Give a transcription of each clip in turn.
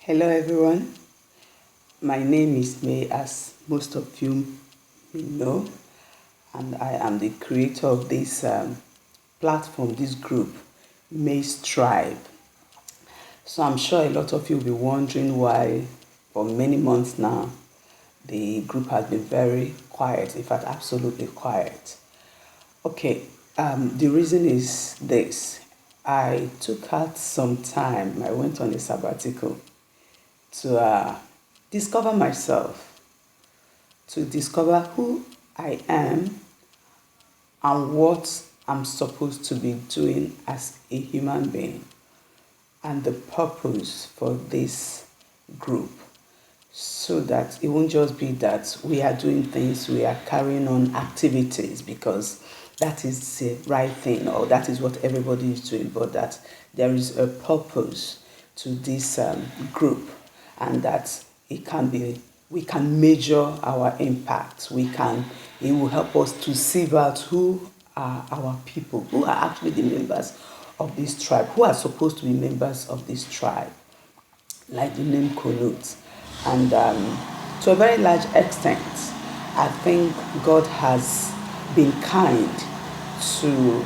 Hello everyone, my name is May, as most of you may know, and I am the creator of this platform, this group, May's Tribe. So I'm sure a lot of you will be wondering why for many months now the group has been very quiet, in fact absolutely quiet. Okay, the reason is this. I took out some time, I went on a sabbatical to discover myself, to discover who I am and what I'm supposed to be doing as a human being, and the purpose for this group, so that it won't just be that we are doing things, we are carrying on activities because that is the right thing or that is what everybody is doing, but that there is a purpose to this group, and that we can measure our impact. It will help us to sieve out who are our people, who are actually the members of this tribe, who are supposed to be members of this tribe, like the name connotes. And to a very large extent, I think God has been kind to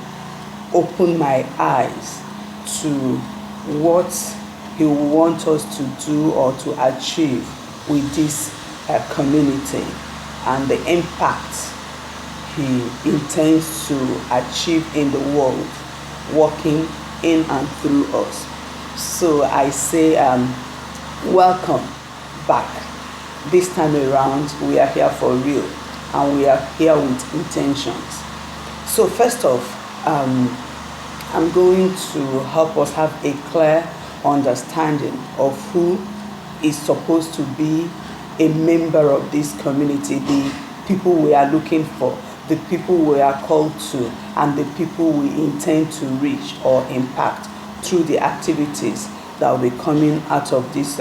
open my eyes to what He wants us to do or to achieve with this community, and the impact He intends to achieve in the world, working in and through us. So I say, welcome back. This time around, we are here for real, and we are here with intentions. So first off, I'm going to help us have a clear understanding of who is supposed to be a member of this community, the people we are looking for, the people we are called to, and the people we intend to reach or impact through the activities that will be coming out of this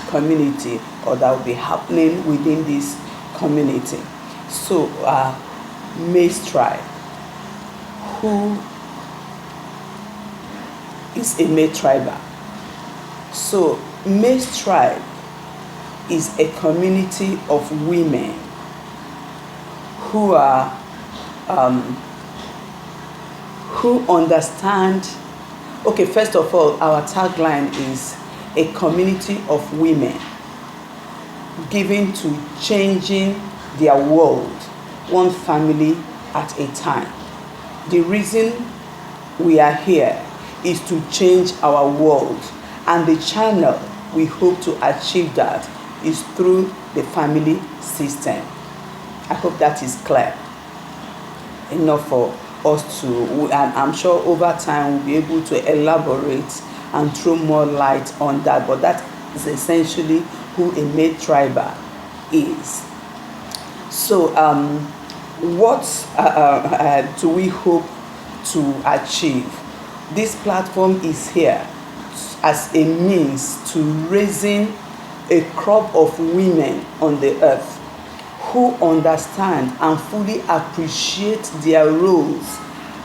community, or that will be happening within this community. So, May's Tribe. Who is a May triber? So, May's Tribe is a community of women who are who understand. Okay, first of all, our tagline is a community of women given to changing their world, one family at a time. The reason we are here is to change our world, and the channel we hope to achieve that is through the family system. I hope that is clear enough for us to, and I'm sure over time we'll be able to elaborate and throw more light on that, but that is essentially who a May triber is. So what do we hope to achieve? This platform is here as a means to raising a crop of women on the earth who understand and fully appreciate their roles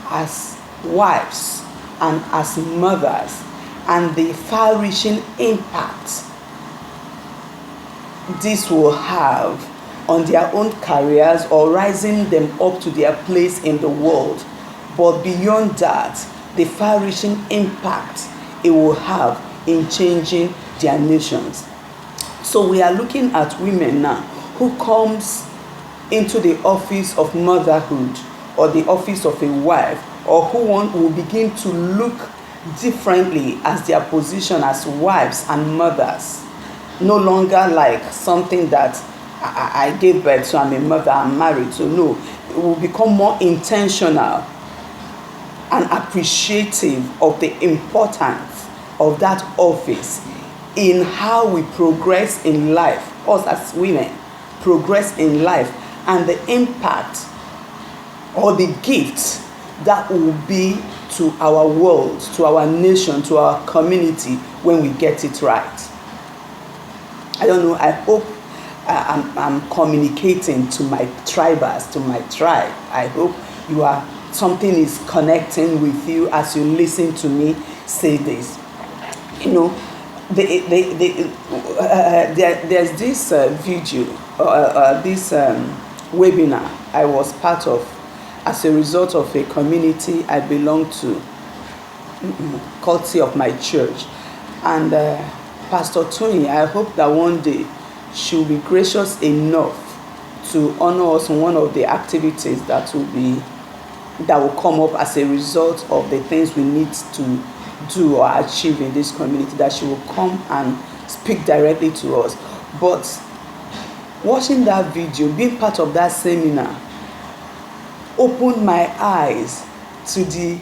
as wives and as mothers, and the far-reaching impact this will have on their own careers or rising them up to their place in the world. But beyond that, the far-reaching impact it will have in changing their nations. So we are looking at women now who comes into the office of motherhood or the office of a wife, or who will begin to look differently as their position as wives and mothers. No longer like something that I gave birth, so I'm a mother, I'm married. So no, it will become more intentional and appreciative of the importance of that office in how we progress in life, us as women progress in life, and the impact or the gift that will be to our world, to our nation, to our community when we get it right. I don't know, I hope I'm communicating to my tribers, to my tribe. I hope something is connecting with you as you listen to me say this. there's this video, this webinar I was part of as a result of a community I belong to, courtesy of my church. And Pastor Tony, I hope that one day she'll be gracious enough to honor us in one of the activities that will come up as a result of the things we need to do or achieve in this community, that she will come and speak directly to us. But watching that video, being part of that seminar, opened my eyes to the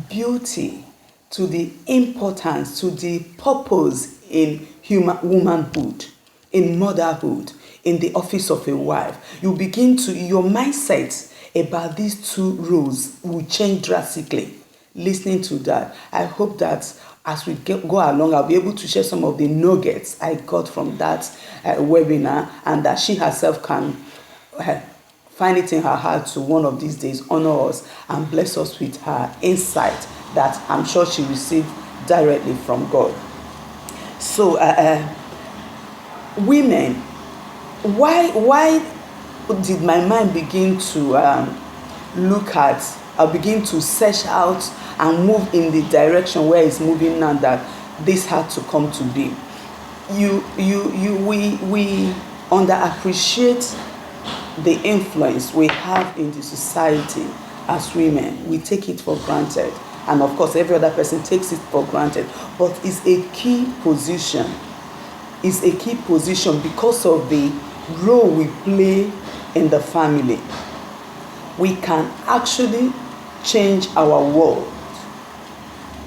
beauty, to the importance, to the purpose in womanhood, in motherhood, in the office of a wife. You begin to, your mindset about these two roles will change drastically. Listening to that, I hope that as we go along, I'll be able to share some of the nuggets I got from that webinar, and that she herself can find it in her heart to one of these days honor us and bless us with her insight that I'm sure she received directly from God. So, women, why did my mind begin to begin to search out and move in the direction where it's moving now, that this had to come to be? We underappreciate the influence we have in the society as women. We take it for granted, and of course every other person takes it for granted, but it's a key position. It's a key position because of the role we play in the family. We can actually change our world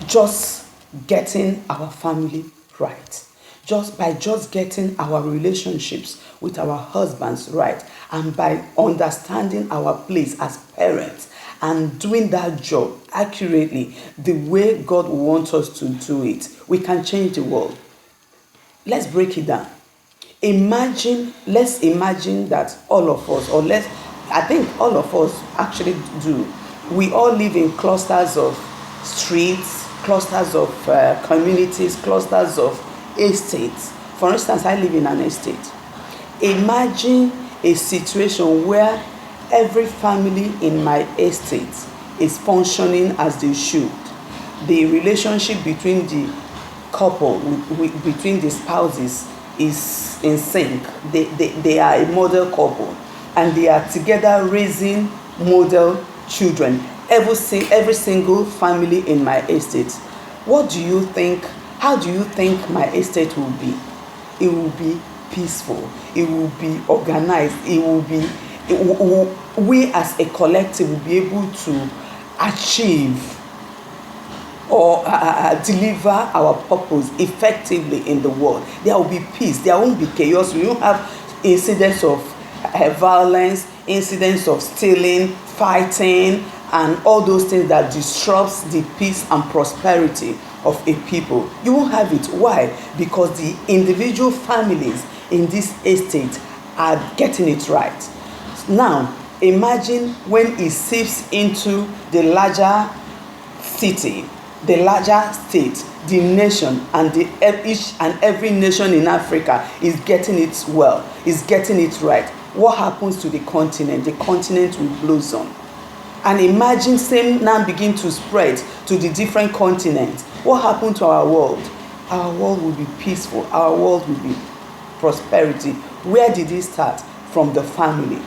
just getting our family right, just getting our relationships with our husbands right, and by understanding our place as parents and doing that job accurately the way God wants us to do it, we can change the world. Let's break it down. Let's imagine that all of us, I think all of us actually do. We all live in clusters of streets, clusters of communities, clusters of estates. For instance, I live in an estate. Imagine a situation where every family in my estate is functioning as they should. The relationship between the couple, between the spouses, is in sync. They are a model couple, and they are together raising model children. Every single family in my estate. What do you think? How do you think my estate will be? It will be peaceful. It will be organized. We as a collective will be able to achieve or deliver our purpose effectively in the world. There will be peace. There won't be chaos. We won't have incidents of violence, incidents of stealing, fighting, and all those things that disrupts the peace and prosperity of a people. You won't have it. Why? Because the individual families in this estate are getting it right. Now, imagine when it seeps into the larger city, the larger state, the nation, and each and every nation in Africa is getting it well, is getting it right. What happens to the continent? The continent will blossom. And imagine same now begin to spread to the different continents. What happened to our world? Our world will be peaceful. Our world will be prosperity. Where did it start? From the family.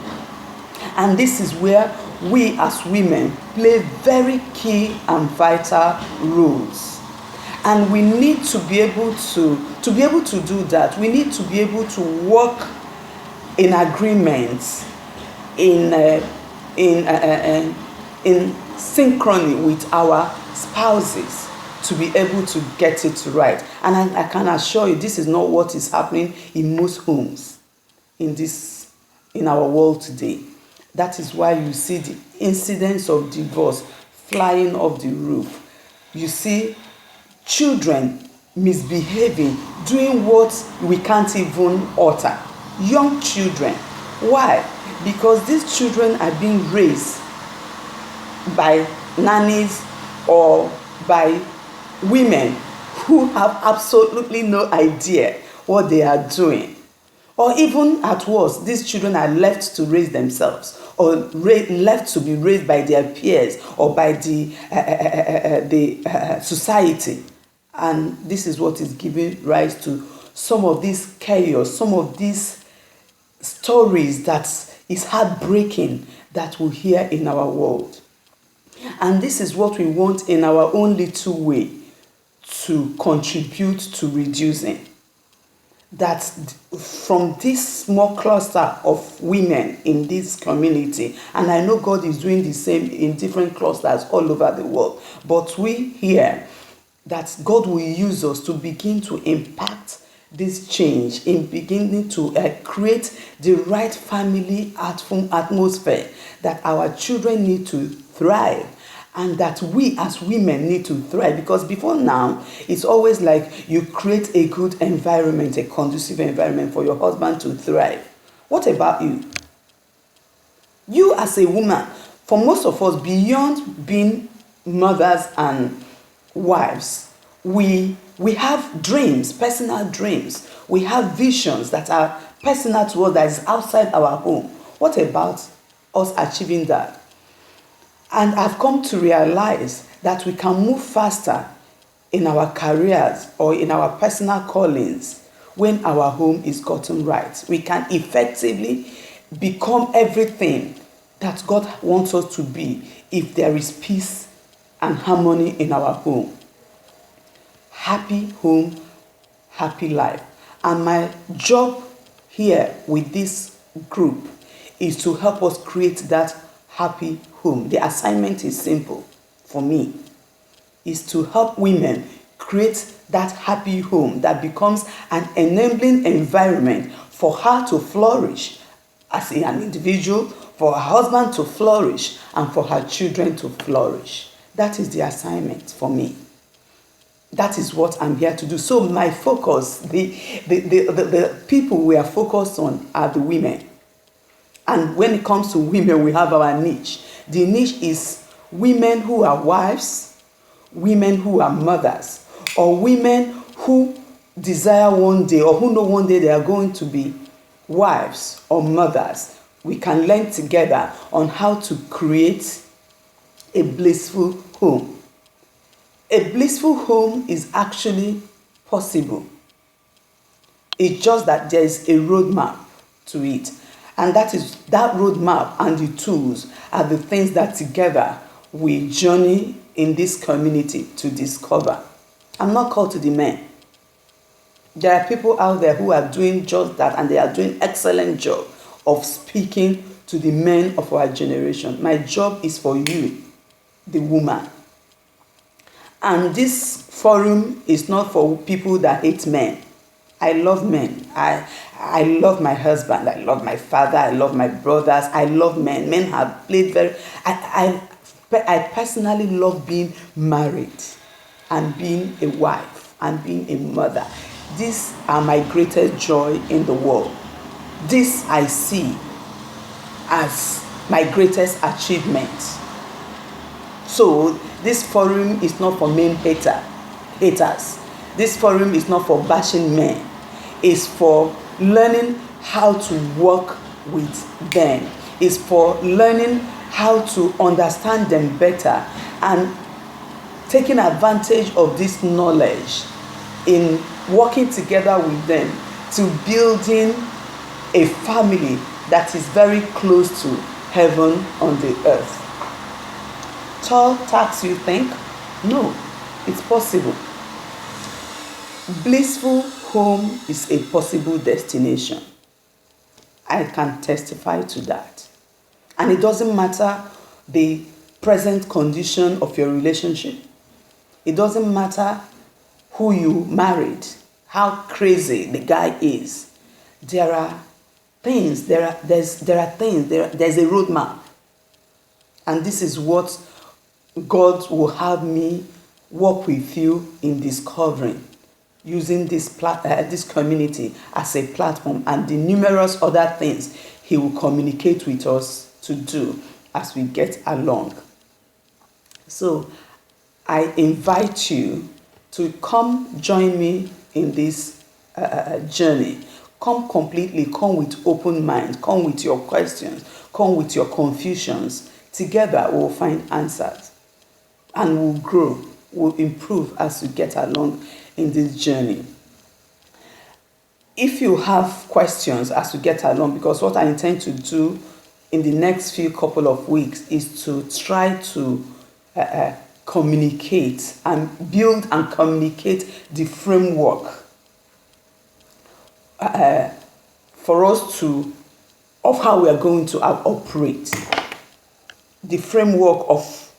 And this is where we as women play very key and vital roles. And we need to be able to do that. We need to be able to work in agreement, in synchrony with our spouses to be able to get it right. And I can assure you, this is not what is happening in most homes in our world today. That is why you see the incidents of divorce flying off the roof. You see children misbehaving, doing what we can't even utter. Young children. Why? Because these children are being raised by nannies or by women who have absolutely no idea what they are doing. Or even at worst, these children are left to raise themselves, or left to be raised by their peers or by the society. And this is what is giving rise to some of this chaos, some of these stories that is heartbreaking that we hear in our world. And this is what we want in our own little way to contribute to reducing. That from this small cluster of women in this community, and I know God is doing the same in different clusters all over the world, but we hear that God will use us to begin to impact this change, in beginning to create the right family atmosphere that our children need to thrive, and that we as women need to thrive. Because before now, it's always like you create a good environment, a conducive environment for your husband to thrive. What about you? You as a woman, for most of us, beyond being mothers and wives, we have dreams, personal dreams. We have visions that are personal to us, that is outside our home. What about us achieving that? And I've come to realize that we can move faster in our careers or in our personal callings when our home is gotten right. We can effectively become everything that God wants us to be if there is peace and harmony in our home. Happy home, happy life. And my job here with this group is to help us create that happy home. The assignment is simple for me, is to help women create that happy home that becomes an enabling environment for her to flourish as an individual, for her husband to flourish, and for her children to flourish. That is the assignment for me. That is what I'm here to do. So my focus, the people we are focused on are the women. And when it comes to women, we have our niche. The niche is women who are wives, women who are mothers, or women who desire one day, or who know one day they are going to be wives or mothers. We can learn together on how to create a blissful home. A blissful home is actually possible. It's just that there is a roadmap to it. And that roadmap and the tools are the things that together we journey in this community to discover. I'm not called to the men. There are people out there who are doing just that, and they are doing excellent job of speaking to the men of our generation. My job is for you, the woman. And this forum is not for people that hate men. I love men. I love my husband. I love my father. I love my brothers. I love men. Men have played I personally love being married and being a wife and being a mother. These are my greatest joy in the world. This I see as my greatest achievement. So this forum is not for men haters. This forum is not for bashing men. It's for learning how to work with them. It's for learning how to understand them better and taking advantage of this knowledge in working together with them to building a family that is very close to heaven on the earth. Tall task, you think? No, it's possible. Blissful home is a possible destination. I can testify to that. And it doesn't matter the present condition of your relationship. It doesn't matter who you married, how crazy the guy is. There are things, there's a roadmap. And this is what God will have me work with you in discovering, using this community as a platform, and the numerous other things He will communicate with us to do as we get along. So I invite you to come join me in this journey. Come completely, come with open mind, come with your questions, come with your confusions. Together we'll find answers and we'll grow, we'll improve as we get along in this journey. If you have questions as we get along, because what I intend to do in the next few couple of weeks is to try to communicate and build and communicate the framework for us to, of how we are going to operate, the framework of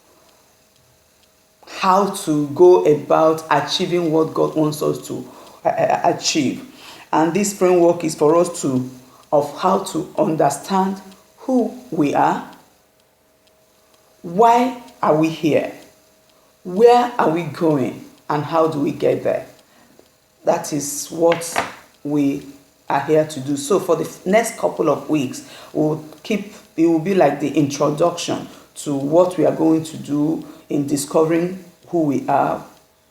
how to go about achieving what God wants us to achieve. And this framework is for us to, of how to understand who we are, why are we here, where are we going, and how do we get there. That is what we are here to do. So for the next couple of weeks, it will be like the introduction to what we are going to do in discovering who we are,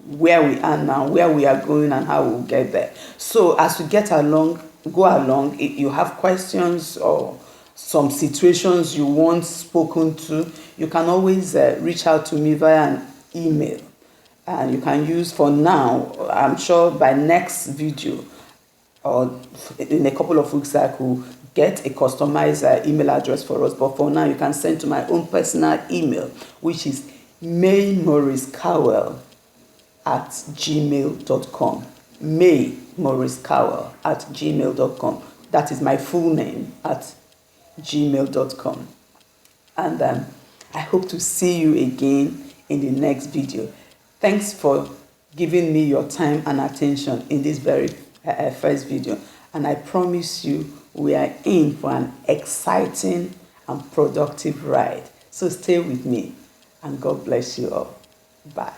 where we are now, where we are going, and how we'll get there. So as we get along, go along, if you have questions or some situations you want spoken to, you can always reach out to me via an email. And you can use, for now, I'm sure by next video or in a couple of weeks I could get a customized email address for us. But for now, you can send to my own personal email, which is maymorriscowell@gmail.com. maymorriscowell@gmail.com. That is my full name at gmail.com. And I hope to see you again in the next video. Thanks for giving me your time and attention in this very first video. And I promise you, we are in for an exciting and productive ride. So stay with me, and God bless you all. Bye.